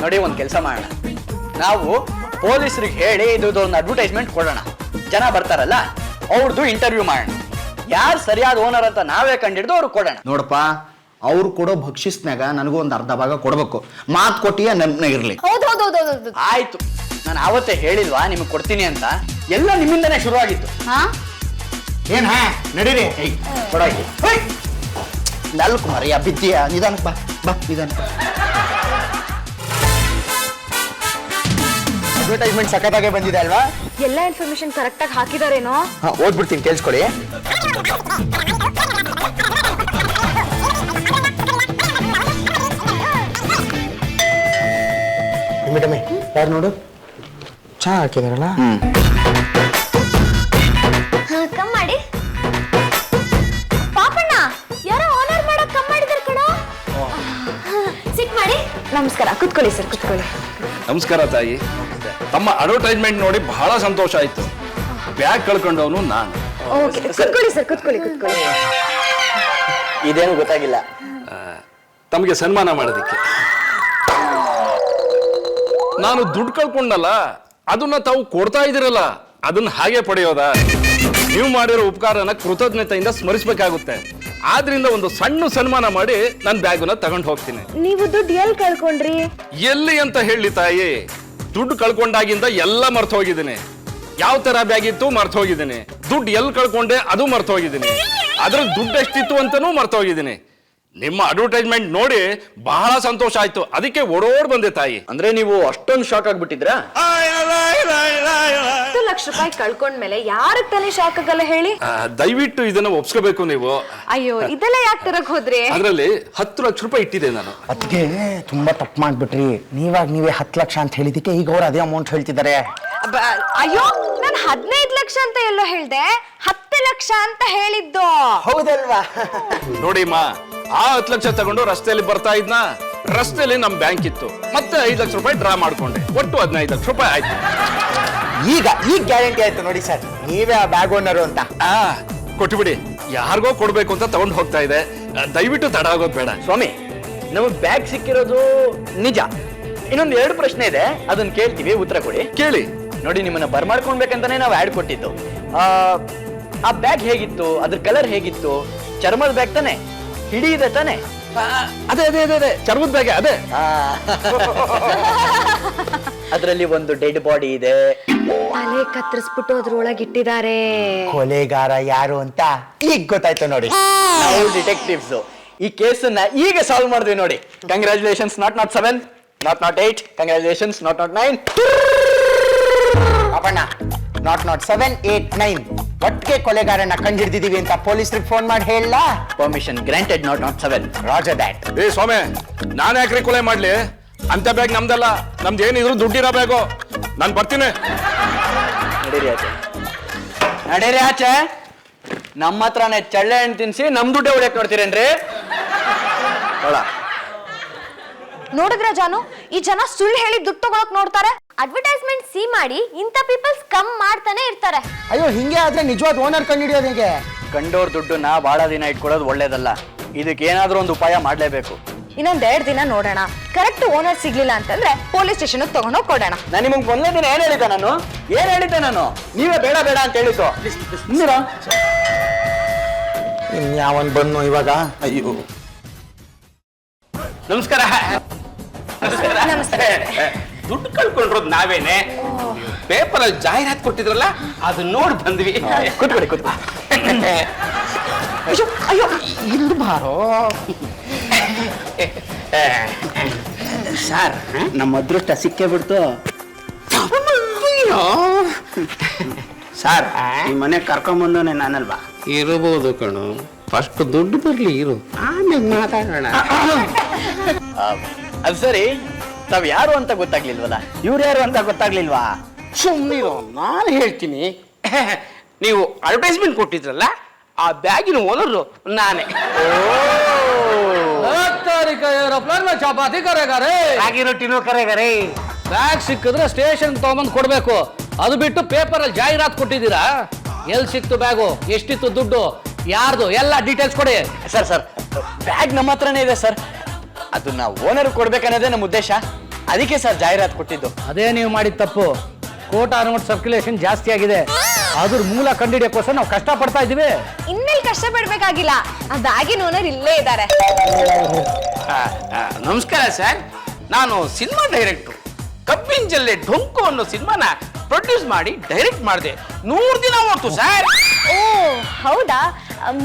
ನೋಡಿ, ಒಂದ್ ಕೆಲಸ ಮಾಡೋಣ. ನಾವು ಪೊಲೀಸರಿಗೆ ಹೇಳಿ ಇದು ಒಂದು ಅಡ್ವರ್ಟೈಸ್ಮೆಂಟ್ ಕೊಡೋಣ. ಜನ ಬರ್ತಾರಲ್ಲ, ಅವ್ರದ್ದು ಇಂಟರ್ವ್ಯೂ ಮಾಡೋಣ. ಯಾರು ಸರಿಯಾದ ಓನರ್ ಅಂತ ನಾವೇ ಕಂಡಿಡ್ದು ಅವ್ರಿಗೆ ಕೊಡೋಣ. ನೋಡಪ್ಪ, ಅವ್ರು ಕೊಡೋ ಭಕ್ಷಿಸ್ನಾಗ ನನಗೂ ಒಂದು ಅರ್ಧ ಭಾಗ ಕೊಡ್ಬೇಕು. ಮಾತು ಕೊಟ್ಟಿಯ ನೆನಪಿನಾಗ ಇರ್ಲಿ. ಹೌದು. ಆಯ್ತು, ನಾನು ಆವತ್ತೇ ಹೇಳಿಲ್ವಾ ನಿಮಗೆ ಕೊಡ್ತೀನಿ ಅಂತ? ಎಲ್ಲ ನಿಮ್ಮಿಂದನೇ ಶುರುವಾಗಿತ್ತು. ಹಾ, ಏನ್ ನಡೀರಿ. ಕೊಡಾಗಿ ನಾಲ್ಕು ಮರಿಯ ಬಿದ್ದೀಯ. ನಿಧಾನಕ್ಕೆ ಬಾ, ಬಾ ನಿಧಾನಕ್ಕೆ. ಅಡ್ವರ್ಟೈಸ್ಮೆಂಟ್ ಸಖತ್ತಾಗೆ ಬಂದಿದೆ ಅಲ್ವಾ? ಎಲ್ಲ ಇನ್ಫಾರ್ಮೇಶನ್ ಕರೆಕ್ಟ್ ಆಗಿ ಹಾಕಿದಾರೇನೋ? ಓದ್ಬಿಡ್ತೀನಿ, ಕೇಳಿಸ್ಕೊಳ್ಳಿ. ಮೇಡಮೇ, ಯಾರು ನೋಡು, ಚಾ ಹಾಕಿದಾರಲ್ಲ. ಕಮ್ ಮಾಡಿ. ಪಾಪಣ್ಣ, ಯಾರೋ ಆನರ್ ಮಾಡಕ್ ಕಮ್ ಮಾಡಿದಾರೆ ಕಣ. ಸಿಟ್ ಮಾಡಿ. ನಮಸ್ಕಾರ, ಕುತ್ಕೊಳ್ಳಿ ಸರ್, ಕುತ್ಕೊಳ್ಳಿ. ನಮಸ್ಕಾರ ತಾಯಿ. ತಮ್ಮ ಅಡ್ವರ್ಟೈಸ್ಮೆಂಟ್ ನೋಡಿ ಬಹಳ ಸಂತೋಷ ಆಯ್ತು. ಬ್ಯಾಗ್ ಕಳ್ಕೊಂಡವನು ನಾನು. ಓಕೆ, ಕುತ್ಕೊಳ್ಳಿ ಸರ್, ಕುತ್ಕೊಳ್ಳಿ. ಇದೇನು ಗೊತ್ತಾಗಿಲ್ಲ. ತಮಗೆ ಸನ್ಮಾನ ಮಾಡೋದಕ್ಕೆ. ನಾನು ದುಡ್ಡು ಕಳ್ಕೊಂಡಲ್ಲ, ಅದನ್ನ ತಾವು ಕೊಡ್ತಾ ಇದ್ದೀರಲ್ಲ, ಅದನ್ನ ಹಾಗೆ ಪಡೆಯೋದಾ? ನೀವು ಮಾಡಿರೋ ಉಪಕಾರನ ಕೃತಜ್ಞತೆಯಿಂದ ಸ್ಮರಿಸಬೇಕಾಗುತ್ತೆ. ಆದ್ರಿಂದ ಒಂದು ಸಣ್ಣ ಸನ್ಮಾನ ಮಾಡಿ ನನ್ನ ಬ್ಯಾಗನ್ನ ತಗೊಂಡು ಹೋಗ್ತೀನಿ. ನೀವು ದುಡ್ಡು ಎಲ್ಲಿ ಕಳ್ಕೊಂಡ್ರಿ? ಎಲ್ಲಿ ಅಂತ ಹೇಳಿ ತಾಯಿ, ದುಡ್ಡು ಕಳ್ಕೊಂಡಾಗಿಂದ ಎಲ್ಲ ಮರ್ತು ಹೋಗಿದ್ದೀನಿ. ಯಾವ ತರ ಬ್ಯಾಗ್ ಇತ್ತು ಮರ್ತು ಹೋಗಿದ್ದೀನಿ. ದುಡ್ಡು ಎಲ್ಲಿ ಕಳ್ಕೊಂಡೆ ಅದು ಮರ್ತೋಗಿದ್ದೀನಿ, ಅದ್ರಲ್ಲಿ ದುಡ್ಡು ಎಷ್ಟಿತ್ತು ಅಂತಾನೂ ಮರ್ತೋಗಿದ್ದೀನಿ. ನಿಮ್ಮ ಅಡ್ವರ್ಟೈಸ್ಮೆಂಟ್ ನೋಡಿ ಬಹಳ ಸಂತೋಷ ಆಯ್ತು, ಅದಕ್ಕೆ ಓಡೋಡ್ ಬಂದೆ ತಾಯಿ. ಅಂದ್ರೆ ನೀವು ಅಷ್ಟೊಂದು ಶಾಕ್ ಆಗ್ಬಿಟ್ಟಿದ್ರಾ? 10 ಲಕ್ಷ ರೂಪಾಯಿ ಕಳ್ಕೊಂಡ್ಮೇಲೆ ಯಾರಿಗೆ ತಾನೇ ಶಾಕ್ ಆಗಲ್ಲ ಹೇಳಿ? ದಯವಿಟ್ಟು ಇದನ್ನ ಒಪ್ಸ್ಕೋಬೇಕು ನೀವು. ಅಯ್ಯೋ ಇದೆಲ್ಲ ಯಾಕೆ ತರಕ್ ಹೋದ್ರಿ? ಅದರಲ್ಲಿ 10 ಲಕ್ಷ ರೂಪಾಯಿ ಇಟ್ಟಿದೆ ನಾನು. ಅದಕ್ಕೆ ತುಂಬಾ ತಪ್ಪು ಮಾಡ್ಬಿಟ್ರಿ. ನೀವೇ 10 ಲಕ್ಷ ಅಂತ ಹೇಳಿದಕ್ಕೆ ಈಗ ಅವ್ರು ಅದೇ ಅಮೌಂಟ್ ಹೇಳ್ತಿದ್ದಾರೆ. ಅಯ್ಯೋ ನಾನು 15 ಲಕ್ಷ ಅಂತ ಎಲ್ಲೋ ಹೇಳ್ದೆ, 10 ಲಕ್ಷ ಅಂತ ಹೇಳಿದ್ದು. ಹೌದಲ್ವಾ? ನೋಡಿಮ್ಮ, ಆ 10 ಲಕ್ಷ ತಗೊಂಡು ರಸ್ತೆಯಲ್ಲಿ ಬರ್ತಾ ಇದ್ನ, ರಸ್ತೆಯಲ್ಲಿ ನಮ್ ಬ್ಯಾಂಕ್ ಇತ್ತು, ಮತ್ತೆ 5 ಲಕ್ಷ ರೂಪಾಯಿ ಡ್ರಾ ಮಾಡ್ಕೊಂಡೆ, ಒಟ್ಟು 15 ಲಕ್ಷ ರೂಪಾಯಿ ಆಯ್ತು. ಈಗ ಗ್ಯಾರಂಟಿ ಆಯ್ತು ನೋಡಿ ಸರ್, ನೀವೇ ಆ ಬ್ಯಾಗ್ ಓನರು ಅಂತ. ಕೊಟ್ಟುಬಿಡಿ, ಯಾರಿಗೋ ಕೊಡ್ಬೇಕು ಅಂತ ತಗೊಂಡು ಹೋಗ್ತಾ ಇದೆ, ದಯವಿಟ್ಟು ತಡ ಆಗೋದು ಬೇಡ. ಸ್ವಾಮಿ, ನಮಗ್ ಬ್ಯಾಗ್ ಸಿಕ್ಕಿರೋದು ನಿಜ. ಇನ್ನೊಂದು 2 ಪ್ರಶ್ನೆ ಇದೆ, ಅದನ್ನ ಕೇಳ್ತೀವಿ, ಉತ್ತರ ಕೊಡಿ. ಕೇಳಿ. ನೋಡಿ, ನಿಮ್ಮನ್ನ ಬರ್ಮಾಡ್ಕೊಳ್ಬೇಕಂತಾನೆ ನಾವು ಆಡ್ ಕೊಟ್ಟಿದ್ದು. ಆ ಬ್ಯಾಗ್ ಹೇಗಿತ್ತು? ಅದ್ರ ಕಲರ್ ಹೇಗಿತ್ತು? ಚರ್ಮದ ಬ್ಯಾಗ್ ತಾನೆ? ಹಿಡಿ ಇದೆ ತಾನೆ? ಅದೇ ಅದೇ ಅದೇ ಅದೇ ಚರ್ಮದ ಬ್ಯಾಗ್ ಅದೇ. ಅದರಲ್ಲಿ ಒಂದು ಡೆಡ್ ಬಾಡಿ ಇದೆ. ತಲೆ ಕತ್ತರಿಸ್ಬಿಟ್ಟು ಅದ್ರೊಳಗೆ ಇಟ್ಟಿದ್ದಾರೆ. ಕೊಲೆಗಾರ ಯಾರು ಅಂತ ಈಗ ಗೊತ್ತಾಯ್ತು ನೋಡಿ. ನಾವು ಡಿಟೆಕ್ಟಿವ್ಸ್ ಈ ಕೇಸನ್ನ ಈಗ ಸಾಲ್ವ್ ಮಾಡಿದ್ವಿ ನೋಡಿ. Congratulations, not 7, not 8, congratulations, not 9. Appanna, not 7, 8, 9 ಒಟ್ಟಿಗೆ ಕೊಲೆಗಾರನ ಕಂಡಿಡ್ದಿದೀವಿ ಅಂತ ಪೊಲೀಸರಿಗೆ ಫೋನ್ ಮಾಡಿ ಹೇಳ. Permission granted, not 7. Roger that. ಏ ಸ್ವಾಮಿ, ನಾನು ಯಾಕ್ರಿ ಕೊಲೆ ಮಾಡ್ಲಿ? ಅಂತ ಬ್ಯಾಗ್ ನಮ್ದಲ್ಲ, ನಮ್ದು ಏನಿದ್ರು ದುಡ್ಡಿರೋ ಬ್ಯಾಗು. ನಾನು ಬರ್ತೀನಿ. ನಡೀರಿ ಆಚೆ. ನಮ್ಮ ಹತ್ರನೇ ಚಳ್ಳೆ ಹಣ್ಣು ತಿನ್ಸಿ ನಮ್ ದುಡ್ಡೇ ಹೊಡ್ಯಕ್ ನೋಡ್ತೀರೇನ್ರಿ? ನೋಡಿದ್ರ ಜಾನು, ಈ ಜನ ಸುಳ್ಳು ಹೇಳಿ ದುಡ್ಡು ತಗೊಳಕ್ ನೋಡ್ತಾರೆ. ಅಡ್ವರ್ಟೈಸ್ಮೆಂಟ್ ಸಿ ಮಾಡಿ ಇಂಥ ಪೀಪಲ್ಸ್ ಕಮ್ ಮಾಡ್ತಾನೆ ಇರ್ತಾರೆ. ಅಯ್ಯೋ, ಹಿಂಗೆ ಆದ್ರೆ ನಿಜವಾದ ಓನರ್ ಕಂಡಿಡಿಯೋದು ಹೇಗೆ? ಕಂಡೋರ್ ದುಡ್ಡನ್ನ ಬಹಳ ದಿನ ಇಟ್ಕೊಳ್ಳೋದು ಒಳ್ಳೇದಲ್ಲ. ಇದಕ್ಕೆ ಏನಾದ್ರೂ ಒಂದು ಉಪಾಯ ಮಾಡ್ಲೇಬೇಕು. ಇನ್ನೊಂದ್ 2 ದಿನ ನೋಡೋಣ. ಕರೆಕ್ಟ್ ಓನರ್ ಸಿಗ್ಲಿಲ್ಲ ಅಂತಂದ್ರೆ ಪೊಲೀಸ್ ಸ್ಟೇಷನ್ ತಗೊಂಡೋಗಿ ಕೊಡೋಣ. ನಾನು ನಿಮಗೆ ಮೊದಲನೇ ದಿನ ಏನ್ ಹೇಳಿದ್ದೆ ನಾನು? ನೀವೇ ಬೇಡ ಬೇಡ ಅಂತ ಹೇಳಿದ್ದು. ಇನ್ಯಾವನ್ ಬಂದು ಇವಾಗ? ಅಯ್ಯೋ, ನಮಸ್ಕಾರ. ದುಡ್ಡು ಕಳ್ಕೊಂಡ್ರೋದು ನಾವೇನೆ. ಪೇಪರ್ ಅಲ್ಲಿ ಜಾಹೀರಾತು ಕೊಟ್ಟಿದ್ರಲ್ಲ, ಅದು ನೋಡಿ ಬಂದ್ವಿ. ಕೂತ್ಕೊಳ್ಳಿ. ಅಯ್ಯೋ, ಇಲ್ಲಿ ಬಾರೋ. ಸರ್, ನಮ್ಮ ಅದೃಷ್ಟ ಸಿಕ್ಕೇ ಬಿಡ್ತು. ಸರ್, ಈ ಮನೆ ಕರ್ಕೊಂಬಂದವನೇ ನಾನಲ್ವಾ? ಇರಬಹುದು ಕಣು, ಫಸ್ಟ್ ದುಡ್ಡು ಬರ್ಲಿ ಇರು, ಆಮೇಲೆ ಮಾತಾಡೋಣ. ಅದು ಸರಿ, ತಾವ್ ಯಾರು ಅಂತ ಗೊತ್ತಾಗ್ಲಿಲ್ವಲ್ಲ? ಇವ್ರು ಯಾರು ಅಂತ ಗೊತ್ತಾಗ್ಲಿಲ್ವಾ? ಸುಮ್ಮನಿರೋ, ನಾನು ಹೇಳ್ತೀನಿ. ನೀವು ಅಡ್ವರ್ಟೈಸ್ಮೆಂಟ್ ಕೊಟ್ಟಿದ್ರಲ್ಲ, ಆ ಬ್ಯಾಗಿನ ಓನರು ನಾನೇ. ಚಪಾತಿ ಕರೆಗಾರೆ, ರಾಗಿ ರೊಟ್ಟಿನೂ ಕರೆಗಾರೆ. ಬ್ಯಾಗ್ ಸಿಕ್ಕಿದ್ರೆ ಸ್ಟೇಷನ್ ತಗೊಂಬಂದು ಕೊಡ್ಬೇಕು. ಅದು ಬಿಟ್ಟು ಪೇಪರ್ ಅಲ್ಲಿ ಜಾಹೀರಾತು ಕೊಟ್ಟಿದ್ದೀರಾ? ಎಲ್ಲಿ ಸಿಕ್ತು ಬ್ಯಾಗು? ಎಷ್ಟಿತ್ತು ದುಡ್ಡು? ಯಾರ್ದು? ಎಲ್ಲ ಡೀಟೇಲ್ಸ್ ಕೊಡಿ. ಸರ್, ಬ್ಯಾಗ್ ನಮ್ಮ ಹತ್ರನೇ ಇದೆ ಸರ್. ಅದನ್ನ ಓನರ್ ಕೊಡ್ಬೇಕನ್ನೋದೇ ನಮ್ಮ ಉದ್ದೇಶ. ಅದಕ್ಕೆ ಸರ್ ಜಾಹೀರಾತು ಕೊಟ್ಟಿದ್ದು. ಅದೇ ನೀವು ಮಾಡಿದ ತಪ್ಪು. ಕೋಟಾ ನೋಟ್ ಸರ್ಕ್ಯುಲೇಷನ್ ಜಾಸ್ತಿ ಆಗಿದೆ, ಅದ್ರ ಮೂಲ ಕಂಡಿಡಿಯೋಕ್ಕೋಸ್ಕರ ನಾವು ಕಷ್ಟ ಪಡ್ತಾ ಇದೀವಿ. ಇನ್ನೆಲ್ಲಿ ಕಷ್ಟ ಪಡ್ಬೇಕಾಗಿಲ್ಲ, ಆ ಬ್ಯಾಗಿನ ಓನರ್ ಇಲ್ಲೇ ಇದ್ದಾರೆ. ನಮಸ್ಕಾರ ಸರ್, ನಾನು ಸಿನಿಮಾ ಡೈರೆಕ್ಟ್ರು. ಕಬ್ಬಿನ ಜಲ್ಲೆ ಢೊಂಕು ಅನ್ನೋ ಸಿನಿಮಾನ ಪ್ರೊಡ್ಯೂಸ್ ಮಾಡಿ ಡೈರೆಕ್ಟ್ ಮಾಡಿದೆ. 100 ದಿನ ಹೋಗ್ತು ಸರ್. ಓ ಹೌದಾ?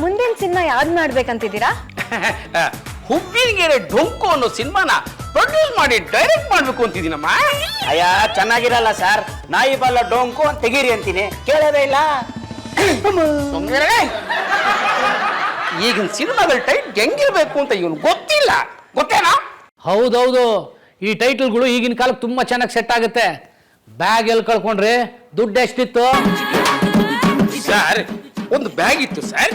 ಮುಂದಿನ ಸಿನಿಮಾ ಯಾವ್ದು ಮಾಡ್ಬೇಕಂತಿದ್ದೀರಾ? ಹುಬ್ಬಿಗೆರೆ ಢೊಂಕು ಅನ್ನೋ ಸಿನಿಮಾನ ಪ್ರೊಡ್ಯೂಸ್ ಮಾಡಿ ಡೈರೆಕ್ಟ್ ಮಾಡ್ಬೇಕು ಅಂತಿದ್ದೀನಮ್ಮ. ಅಯ್ಯ, ಚೆನ್ನಾಗಿರಲ್ಲ ಸರ್. ನಾಯಿ ಬಾಲ ಡೊಂಕು ಅಂತ ತೆಗೀರಿ ಅಂತೀನಿ, ಕೇಳೋದೇ ಇಲ್ಲ. ಈಗಿನ ಸಿನಿಮಾಗಳ ಟೈಟ್ ಹೆಂಗಿರ್ಬೇಕು ಅಂತ ಇವನು ಗೊತ್ತಿಲ್ಲ, ಗೊತ್ತೇನಾ? ಹೌದೌದು, ಈ ಟೈಟಲ್ಗಳು ಈಗಿನ ಕಾಲಕ್ಕೆ ತುಂಬಾ ಚೆನ್ನಾಗಿ ಸೆಟ್ ಆಗುತ್ತೆ. ಬ್ಯಾಗ್ ಎಲ್ಲಿ ಕಳ್ಕೊಂಡ್ರಿ? ದುಡ್ಡು ಎಷ್ಟಿತ್ತು ಸರ್? ಒಂದು ಬ್ಯಾಗ್ ಇತ್ತು ಸರ್,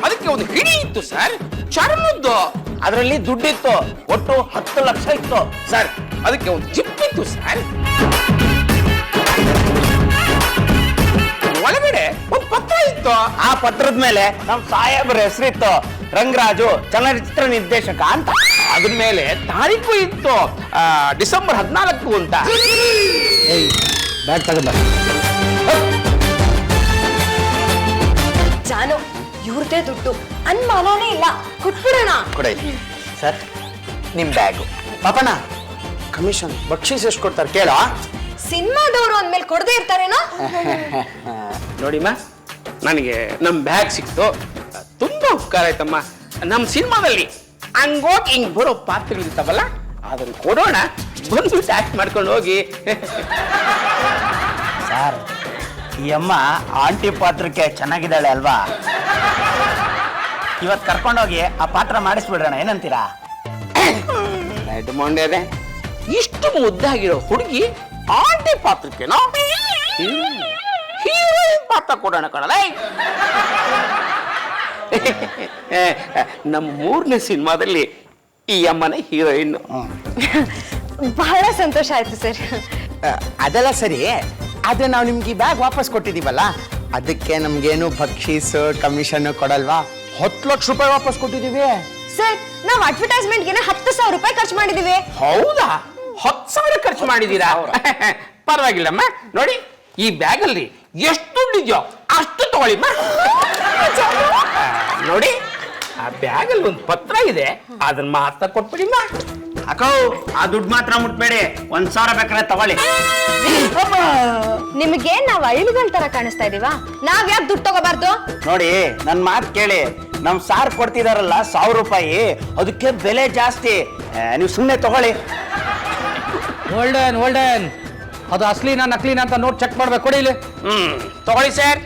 ಅದಕ್ಕೆ ಒಂದು ಹಿಡಿ ಇತ್ತು ಸರ್, ಚರ್ಮದ್ದು. ಅದರಲ್ಲಿ ದುಡ್ಡಿತ್ತು, ಒಟ್ಟು 10 ಲಕ್ಷ ಇತ್ತು ಸರ್. ಅದಕ್ಕೆ ಒಂದು ಜಿಪ್ ಇತ್ತು ಸರ್, ಒಳಗಡೆ ಒಂದು ಪತ್ರ ಇತ್ತು. ಆ ಪತ್ರದ ಮೇಲೆ ನಮ್ ಸಾಹೇಬ್ರ ಹೆಸರಿತ್ತು, ರಂಗರಾಜು ಚಲನಚಿತ್ರ ನಿರ್ದೇಶಕ ಅಂತ. ಅದ್ರ ಮೇಲೆ ತಾರೀಕು ಇತ್ತು, ಡಿಸೆಂಬರ್ 14 ಅಂತ. ಬ್ಯಾಗ್ ತಗೊಂಡ ಜಾನು, ಇವ್ರದೇ ದುಡ್ಡು, ಅನ್ಮಾನನೇ ಇಲ್ಲ, ಕೊಟ್ಬಿಡೋಣ. ಕೊಡ ಸರ್, ನಿಮ್ ಬ್ಯಾಗು. ಪಾಪಣ್ಣ, ಕಮಿಷನ್ ಬಕ್ಷೀಸ್ ಎಷ್ಟು ಕೊಡ್ತಾರೆ ಕೇಳೋ? ಸಿನಿಮಾದವರು ಅಂದ್ಮೇಲೆ ಕೊಡದೇ ಇರ್ತಾರೇನೋ? ನೋಡಿಮ್ಮ, ನನಗೆ ನಮ್ಮ ಬ್ಯಾಗ್ ಸಿಕ್ತು, ತುಂಬಾ ಉಪಕಾರ ಆಯ್ತಮ್ಮ. ನಮ್ಮ ಸಿನಿಮಾದಲ್ಲಿ ಹಂಗೋಗಿ ಹಿಂಗ್ ಬರೋ ಪಾತ್ರಗಳಿರ್ತಾವಲ್ಲ ಅದನ್ನು ಕೊಡೋಣ, ಬಂದ್ಬಿಟ್ಟು ಆಕ್ಟ್ ಮಾಡ್ಕೊಂಡು ಹೋಗಿ. ಸರ್, ಈ ಅಮ್ಮ ಆಂಟಿ ಪಾತ್ರಕ್ಕೆ ಚೆನ್ನಾಗಿದ್ದಾಳೆ ಅಲ್ವಾ? ಇವತ್ತು ಕರ್ಕೊಂಡೋಗಿ ಆ ಪಾತ್ರ ಮಾಡಿಸ್ಬಿಡ್ರೋಣ, ಏನಂತೀರಾ? ಮೊಂಡೆ ಇಷ್ಟು ಮುದ್ದಾಗಿರೋ ಹುಡುಗಿ ಆಂಟಿ ಪಾತ್ರಕ್ಕೇನೋ ಹೀರೋಯಿನ್ ಪಾತ್ರ ಕೊಡೋಣ ಕಣಲ್ಲ. ನಮ್ಮ 3ನೇ ಸಿನಿಮಾದಲ್ಲಿ ಈ ಅಮ್ಮನೇ ಹೀರೋಯಿನ್. ಬಹಳ ಸಂತೋಷ ಆಯ್ತು ಸರ್. ಅದೆಲ್ಲ ಸರಿ, ಆದ್ರೆ ನಾವು ನಿಮ್ಗೆ ಈ ಬ್ಯಾಗ್ ವಾಪಸ್ ಕೊಟ್ಟಿದೀವಲ್ಲ, ಅದಕ್ಕೆ ನಮ್ಗೇನು ಬಕ್ಷೀಸ್ ಕಮಿಷನ್ ಕೊಡಲ್ವಾ? 10 ಲಕ್ಷ ರೂಪಾಯಿ ವಾಪಸ್ ಕೊಟ್ಟಿದೀವಿ ಸರ್. ನಾವು ಅಡ್ವರ್ಟೈಸ್ಮೆಂಟ್ಗೆ 10,000 ರೂಪಾಯಿ ಖರ್ಚು ಮಾಡಿದೀವಿ. ಹೌದಾ? 10,000 ಖರ್ಚು ಮಾಡಿದೀರಾ? ಪರವಾಗಿಲ್ಲಮ್ಮ. ನೋಡಿ, ಈ ಬ್ಯಾಗಲ್ಲಿ ಎಷ್ಟು ದುಡ್ಡಿದ್ಯೋ ಅಷ್ಟು ತಗೊಳ್ಳಿಮ್ಮ. ನೋಡಿ, ಆ ಬ್ಯಾಗಲ್ಲಿ ಒಂದು ಪತ್ರ ಇದೆ, ಅದನ್ನ ಮಾತ್ರ ಕೊಟ್ಬಿಡಿಮ್ಮ. ಅಕ್ಕೋ, ಆ ದುಡ್ಡು ಮಾತ್ರ ಮುಟ್ಬೇಡಿ, 1,000 ಬೇಕಾದ್ರೆ ತಗೊಳ್ಳಿ. ನಿಮಗೆ ನಾವು ಅಳಿಲುಗಳ ತರ ಕಾಣಿಸ್ತಾ ಇದೀವಾ? ನಾವ್ ಯಾಕೆ ದುಡ್ಡು ತಗೋಬಾರ್ದು? ನೋಡಿ, ನನ್ ಮಾತು ಕೇಳಿ, ನಮ್ ಸಾರ್ ಕೊಡ್ತಿದಾರಲ್ಲ 1,000 ರೂಪಾಯಿ, ಅದಕ್ಕೆ ಬೆಲೆ ಜಾಸ್ತಿ. ನೀವು ಸುಮ್ಮನೆ ತಗೊಳ್ಳಿ. ಓಲ್ಡನ್ ಅದು ಅಸ್ಲಿನ ನಕಲಿನ ಅಂತ ನೋಡಿ ಚೆಕ್ ಮಾಡ್ಬೇಕು. ಕೊಡಿ ಇಲ್ಲಿ. ತಗೊಳ್ಳಿ ಸರ್,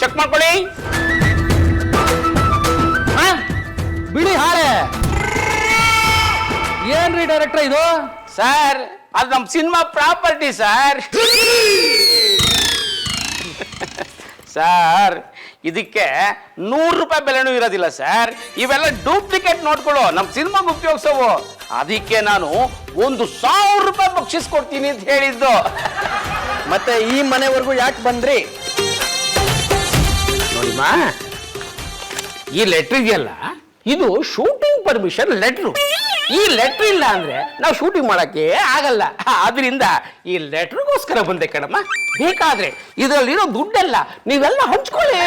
ಚೆಕ್ ಮಾಡ್ಕೊಳ್ಳಿ. ಬಿಡಿ ಹಾಳೆ. ಏನ್ರಿ ಡೈರೆಕ್ಟರ್ ಇದು? ಸರ್, ಅದು ನಮ್ಮ ಸಿನಿಮಾ ಪ್ರಾಪರ್ಟಿ ಸರ್. ಸರ್, ಇದಕ್ಕೆ 100 ರೂಪಾಯಿ ಬೆಲೆನೂ ಇರೋದಿಲ್ಲ ಸರ್. ಇವೆಲ್ಲ ಡೂಪ್ಲಿಕೇಟ್ ನೋಟ್ಗಳು, ನಮ್ಮ ಸಿನಿಮಾಗೆ ಉಪಯೋಗಿಸವು. ಅದಕ್ಕೆ ನಾನು 1,000 ರೂಪಾಯಿ ಬಕ್ಷಿಸ್ ಕೊಡ್ತೀನಿ ಅಂತ ಹೇಳಿದ್ದು. ಮತ್ತೆ ಈ ಮನೆವರೆಗೂ ಯಾಕೆ ಬಂದ್ರಿ? ನೋಡಿಮ್ಮ, ಈ ಲೆಟ್ರ್ ಇದೆಯಲ್ಲ, ಇದು ಶೂಟಿಂಗ್ ಪರ್ಮಿಷನ್ ಲೆಟ್ರು. ಈ ಲೆಟ್ರ್ ಇಲ್ಲ ಅಂದ್ರೆ ನಾವು ಶೂಟಿಂಗ್ ಮಾಡಕ್ಕೆ ಆಗಲ್ಲ. ಆದ್ರಿಂದ ಈ ಲೆಟ್ರಿಗೋಸ್ಕರ ಬಂದೆ ಕಣಮ್ಮ. ಬೇಕಾದ್ರೆ ಇದರಲ್ಲಿರೋ ದುಡ್ಡೆಲ್ಲ ನೀವೆಲ್ಲ ಹಂಚ್ಕೊಳ್ಳಿ.